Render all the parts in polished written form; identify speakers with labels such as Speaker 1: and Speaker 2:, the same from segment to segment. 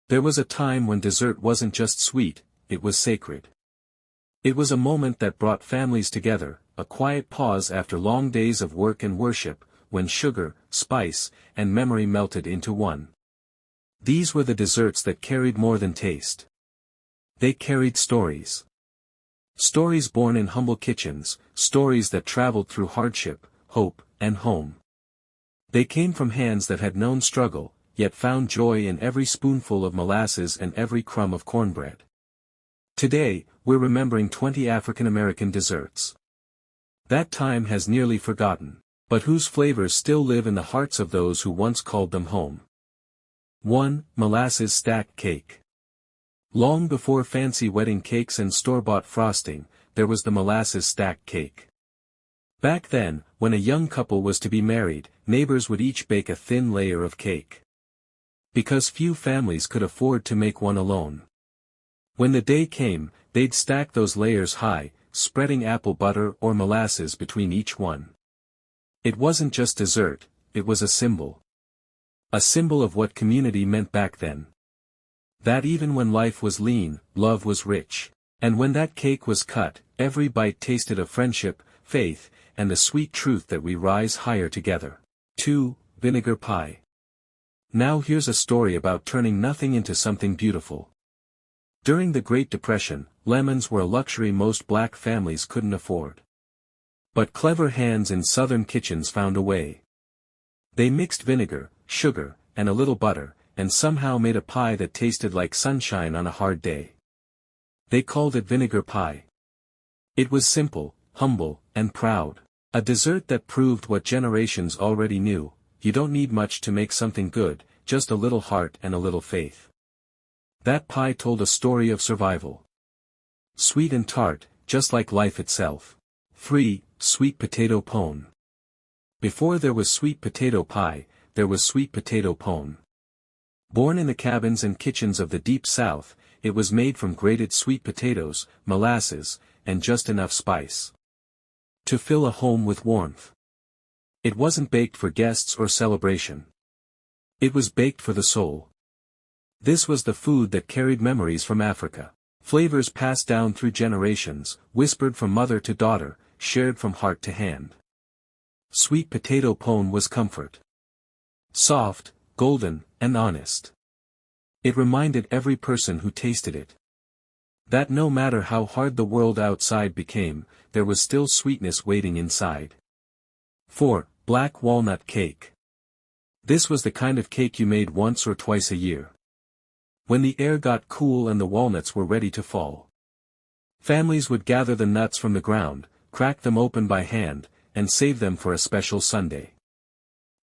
Speaker 1: There was a time when dessert wasn't just sweet, it was sacred. It was a moment that brought families together, a quiet pause after long days of work and worship, when sugar, spice, and memory melted into one. These were the desserts that carried more than taste. They carried stories. Stories born in humble kitchens, stories that traveled through hardship, hope, and home. They came from hands that had known struggle, yet found joy in every spoonful of molasses and every crumb of cornbread. Today, we're remembering 20 African American desserts. That time has nearly forgotten, but whose flavors still live in the hearts of those who once called them home. 1. Molasses stacked cake. Long before fancy wedding cakes and store-bought frosting, there was the molasses stacked cake. Back then, when a young couple was to be married, neighbors would each bake a thin layer of cake. Because few families could afford to make one alone. When the day came, they'd stack those layers high, spreading apple butter or molasses between each one. It wasn't just dessert, it was a symbol. A symbol of what community meant back then. That even when life was lean, love was rich. And when that cake was cut, every bite tasted of friendship, faith, and the sweet truth that we rise higher together. 2. Vinegar pie. Now here's a story about turning nothing into something beautiful. During the Great Depression, lemons were a luxury most black families couldn't afford. But clever hands in southern kitchens found a way. They mixed vinegar, sugar, and a little butter, and somehow made a pie that tasted like sunshine on a hard day. They called it vinegar pie. It was simple, humble, and proud. A dessert that proved what generations already knew: you don't need much to make something good, just a little heart and a little faith. That pie told a story of survival. Sweet and tart, just like life itself. 3. Sweet potato pone. Before there was sweet potato pie, there was sweet potato pone. Born in the cabins and kitchens of the Deep South, it was made from grated sweet potatoes, molasses, and just enough spice to fill a home with warmth. It wasn't baked for guests or celebration. It was baked for the soul. This was the food that carried memories from Africa. Flavors passed down through generations, whispered from mother to daughter, shared from heart to hand. Sweet potato pone was comfort. Soft, golden, and honest. It reminded every person who tasted it that no matter how hard the world outside became, there was still sweetness waiting inside. 4. Black walnut cake. This was the kind of cake you made once or twice a year. When the air got cool and the walnuts were ready to fall. Families would gather the nuts from the ground, crack them open by hand, and save them for a special Sunday.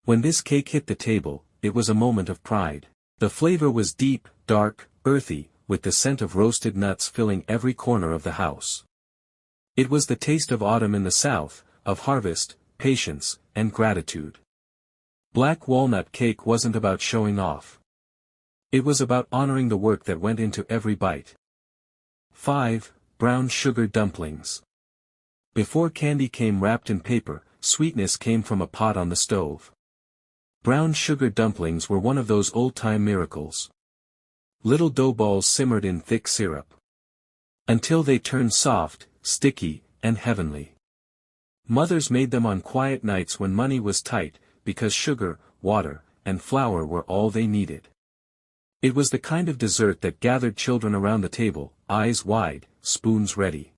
Speaker 1: When this cake hit the table, it was a moment of pride. The flavor was deep, dark, earthy, with the scent of roasted nuts filling every corner of the house. It was the taste of autumn in the South, of harvest, patience, and gratitude. Black walnut cake wasn't about showing off. It was about honoring the work that went into every bite. 5. Brown sugar dumplings. Before candy came wrapped in paper, sweetness came from a pot on the stove. Brown sugar dumplings were one of those old-time miracles. Little dough balls simmered in thick syrup until they turned soft, sticky, and heavenly. Mothers made them on quiet nights when money was tight, because sugar, water, and flour were all they needed. It was the kind of dessert that gathered children around the table, eyes wide, spoons ready.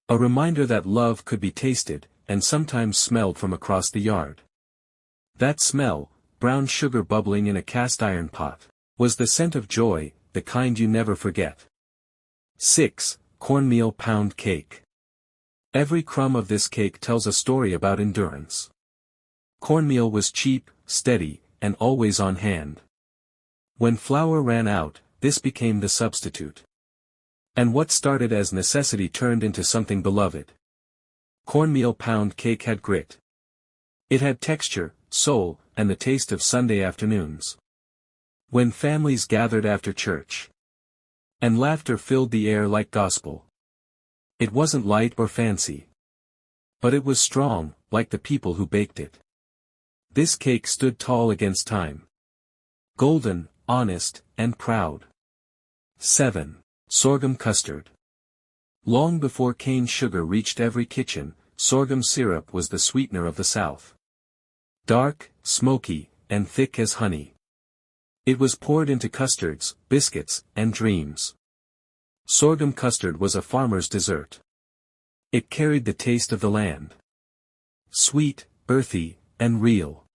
Speaker 1: A reminder that love could be tasted, and sometimes smelled from across the yard. That smell, brown sugar bubbling in a cast-iron pot, was the scent of joy, the kind you never forget. 6. Cornmeal pound cake. Every crumb of this cake tells a story about endurance. Cornmeal was cheap, steady, and always on hand. When flour ran out, this became the substitute. And what started as necessity turned into something beloved. Cornmeal pound cake had grit. It had texture, soul, and the taste of Sunday afternoons. When families gathered after church. And laughter filled the air like gospel. It wasn't light or fancy. But it was strong, like the people who baked it. This cake stood tall against time. Golden, honest, and proud. 7. Sorghum custard. Long before cane sugar reached every kitchen, sorghum syrup was the sweetener of the South. Dark, smoky, and thick as honey. It was poured into custards, biscuits, and dreams. Sorghum custard was a farmer's dessert. It carried the taste of the land. Sweet, earthy, and real.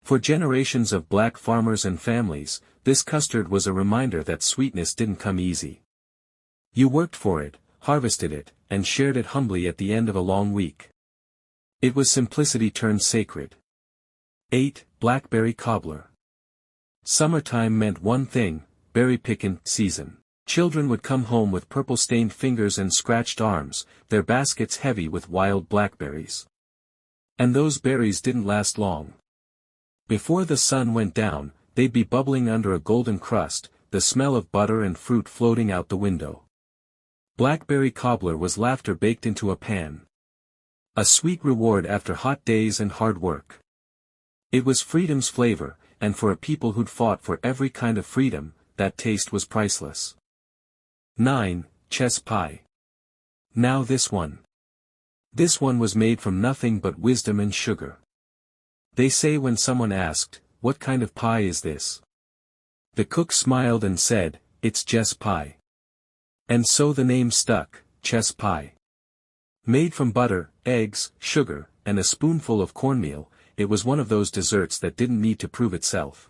Speaker 1: For generations of black farmers and families, this custard was a reminder that sweetness didn't come easy. You worked for it, harvested it, and shared it humbly at the end of a long week. It was simplicity turned sacred. 8. Blackberry cobbler. Summertime meant one thing: berry pickin' season. Children would come home with purple-stained fingers and scratched arms, their baskets heavy with wild blackberries. And those berries didn't last long. Before the sun went down, they'd be bubbling under a golden crust, the smell of butter and fruit floating out the window. Blackberry cobbler was laughter baked into a pan. A sweet reward after hot days and hard work. It was freedom's flavor, and for a people who'd fought for every kind of freedom, that taste was priceless. 9. Chess pie. Now this one. This one was made from nothing but wisdom and sugar. They say when someone asked, "What kind of pie is this?" the cook smiled and said, "It's Jess pie." And so the name stuck, chess pie. Made from butter, eggs, sugar, and a spoonful of cornmeal, it was one of those desserts that didn't need to prove itself.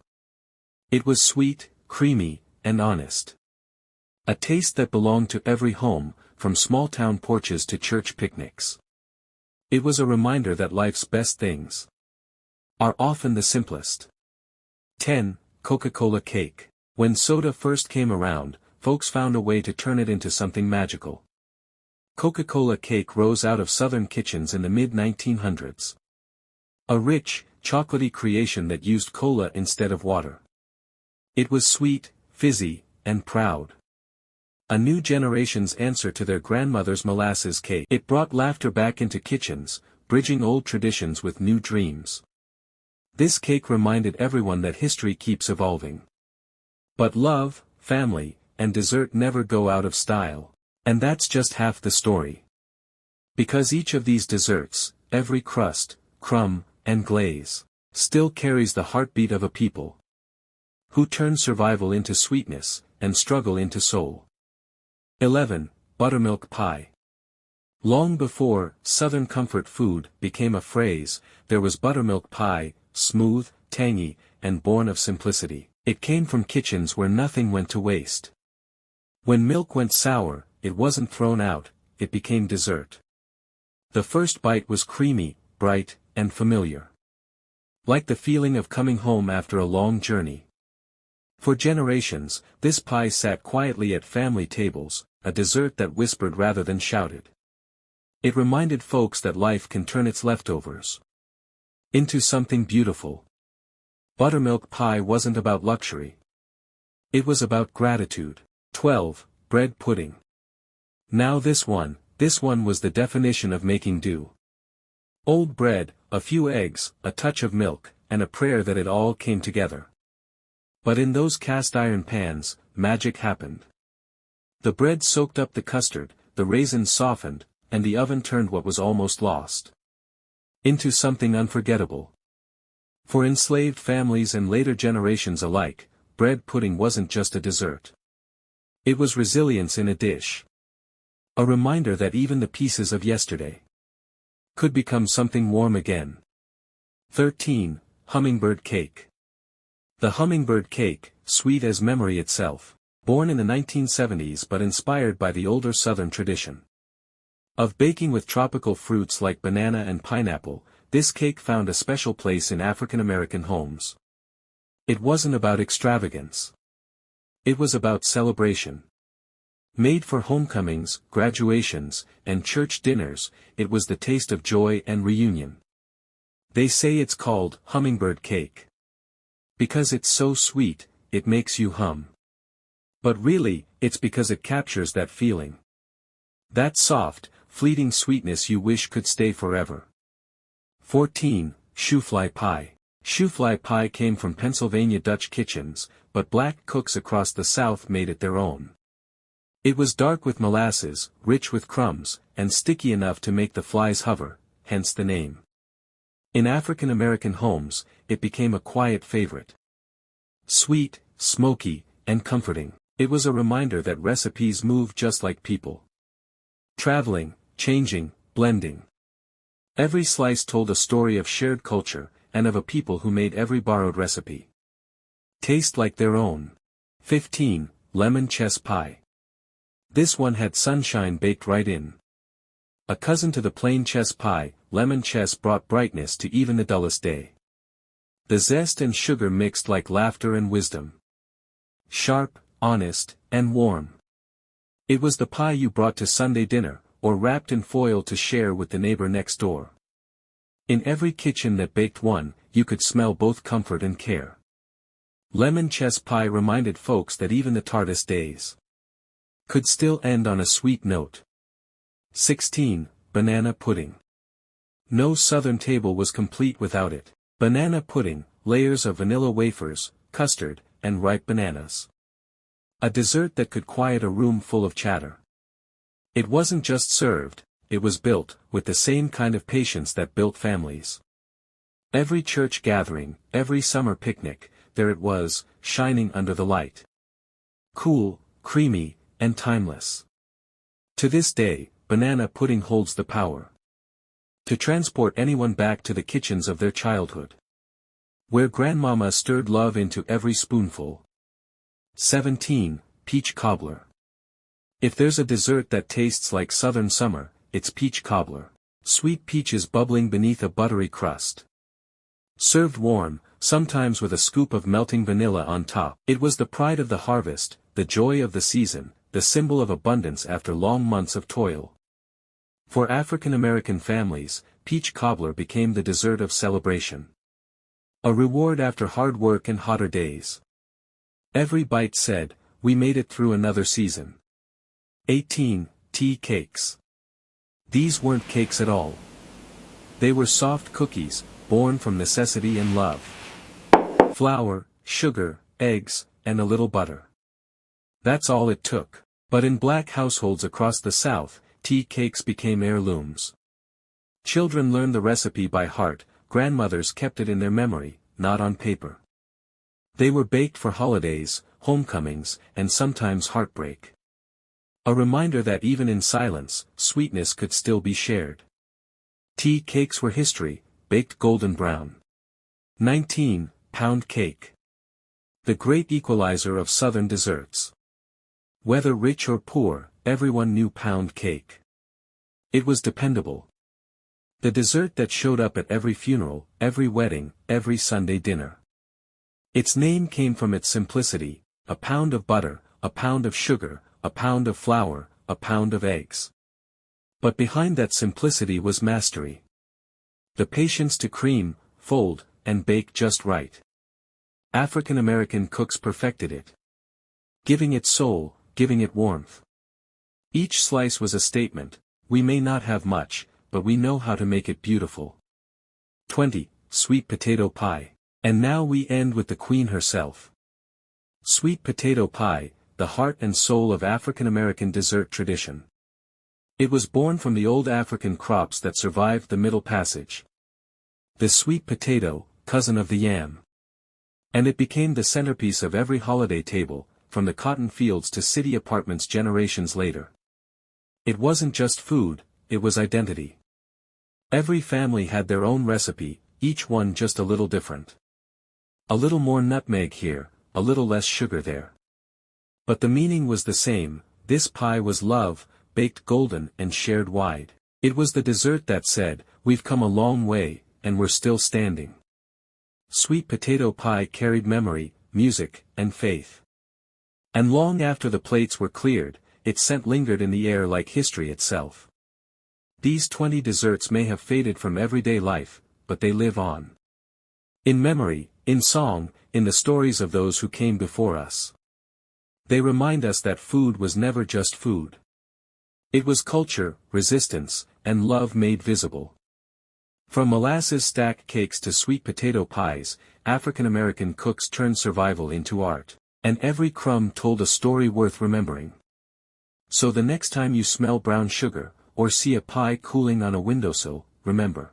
Speaker 1: It was sweet, creamy, and honest. A taste that belonged to every home, from small-town porches to church picnics. It was a reminder that life's best things are often the simplest. 10. Coca-Cola cake. When soda first came around, folks found a way to turn it into something magical. Coca-Cola cake rose out of southern kitchens in the mid-1900s. A rich, chocolatey creation that used cola instead of water. It was sweet, fizzy, and proud. A new generation's answer to their grandmother's molasses cake. It brought laughter back into kitchens, bridging old traditions with new dreams. This cake reminded everyone that history keeps evolving. But love, family, and dessert never go out of style. And that's just half the story. Because each of these desserts, every crust, crumb, and glaze, still carries the heartbeat of a people who turn survival into sweetness, and struggle into soul. 11. Buttermilk pie. Long before Southern comfort food became a phrase, there was buttermilk pie, smooth, tangy, and born of simplicity. It came from kitchens where nothing went to waste. When milk went sour, it wasn't thrown out, it became dessert. The first bite was creamy, bright, and familiar. Like the feeling of coming home after a long journey. For generations, this pie sat quietly at family tables, a dessert that whispered rather than shouted. It reminded folks that life can turn its leftovers into something beautiful. Buttermilk pie wasn't about luxury. It was about gratitude. 12. Bread pudding. Now this one was the definition of making do. Old bread, a few eggs, a touch of milk, and a prayer that it all came together. But in those cast iron pans, magic happened. The bread soaked up the custard, the raisins softened, and the oven turned what was almost lost into something unforgettable. For enslaved families and later generations alike, bread pudding wasn't just a dessert. It was resilience in a dish. A reminder that even the pieces of yesterday could become something warm again. 13. Hummingbird cake. The hummingbird cake, sweet as memory itself, born in the 1970s but inspired by the older Southern tradition of baking with tropical fruits like banana and pineapple, this cake found a special place in African American homes. It wasn't about extravagance. It was about celebration. Made for homecomings, graduations, and church dinners, it was the taste of joy and reunion. They say it's called hummingbird cake because it's so sweet, it makes you hum. But really, it's because it captures that feeling. That soft, fleeting sweetness you wish could stay forever. 14. Shoofly pie. Shoofly pie came from Pennsylvania Dutch kitchens, but black cooks across the South made it their own. It was dark with molasses, rich with crumbs, and sticky enough to make the flies hover, hence the name. In African American homes, it became a quiet favorite. Sweet, smoky, and comforting, it was a reminder that recipes move just like people. Traveling, changing, blending. Every slice told a story of shared culture, and of a people who made every borrowed recipe taste like their own. 15. Lemon chess pie. This one had sunshine baked right in. A cousin to the plain chess pie, lemon chess brought brightness to even the dullest day. The zest and sugar mixed like laughter and wisdom. Sharp, honest, and warm. It was the pie you brought to Sunday dinner, or wrapped in foil to share with the neighbor next door. In every kitchen that baked one, you could smell both comfort and care. Lemon chess pie reminded folks that even the tartest days could still end on a sweet note. 16. Banana pudding. No Southern table was complete without it. Banana pudding, layers of vanilla wafers, custard, and ripe bananas. A dessert that could quiet a room full of chatter. It wasn't just served, it was built, with the same kind of patience that built families. Every church gathering, every summer picnic, there it was, shining under the light. Cool, creamy, and timeless. To this day, banana pudding holds the power to transport anyone back to the kitchens of their childhood, where grandmama stirred love into every spoonful. 17. Peach cobbler. If there's a dessert that tastes like southern summer, it's peach cobbler. Sweet peaches bubbling beneath a buttery crust. Served warm, sometimes with a scoop of melting vanilla on top. It was the pride of the harvest, the joy of the season, the symbol of abundance after long months of toil. For African American families, peach cobbler became the dessert of celebration. A reward after hard work and hotter days. Every bite said, "We made it through another season." 18. Tea cakes. These weren't cakes at all. They were soft cookies, born from necessity and love. Flour, sugar, eggs, and a little butter. That's all it took. But in black households across the South, tea cakes became heirlooms. Children learned the recipe by heart, grandmothers kept it in their memory, not on paper. They were baked for holidays, homecomings, and sometimes heartbreak. A reminder that even in silence, sweetness could still be shared. Tea cakes were history, baked golden brown. 19. Pound cake. The great equalizer of Southern desserts. Whether rich or poor, everyone knew pound cake. It was dependable. The dessert that showed up at every funeral, every wedding, every Sunday dinner. Its name came from its simplicity: a pound of butter, a pound of sugar, a pound of flour, a pound of eggs. But behind that simplicity was mastery. The patience to cream, fold, and bake just right. African American cooks perfected it. Giving it soul, giving it warmth. Each slice was a statement: we may not have much, but we know how to make it beautiful. 20. Sweet potato pie. And now we end with the queen herself. Sweet potato pie, the heart and soul of African American dessert tradition. It was born from the old African crops that survived the Middle Passage. The sweet potato, cousin of the yam. And it became the centerpiece of every holiday table, from the cotton fields to city apartments generations later. It wasn't just food, it was identity. Every family had their own recipe, each one just a little different. A little more nutmeg here, a little less sugar there. But the meaning was the same: this pie was love, baked golden and shared wide. It was the dessert that said, we've come a long way, and we're still standing. Sweet potato pie carried memory, music, and faith. And long after the plates were cleared, its scent lingered in the air like history itself. These 20 desserts may have faded from everyday life, but they live on. In memory, in song, in the stories of those who came before us. They remind us that food was never just food. It was culture, resistance, and love made visible. From molasses stack cakes to sweet potato pies, African American cooks turned survival into art. And every crumb told a story worth remembering. So the next time you smell brown sugar, or see a pie cooling on a windowsill, remember.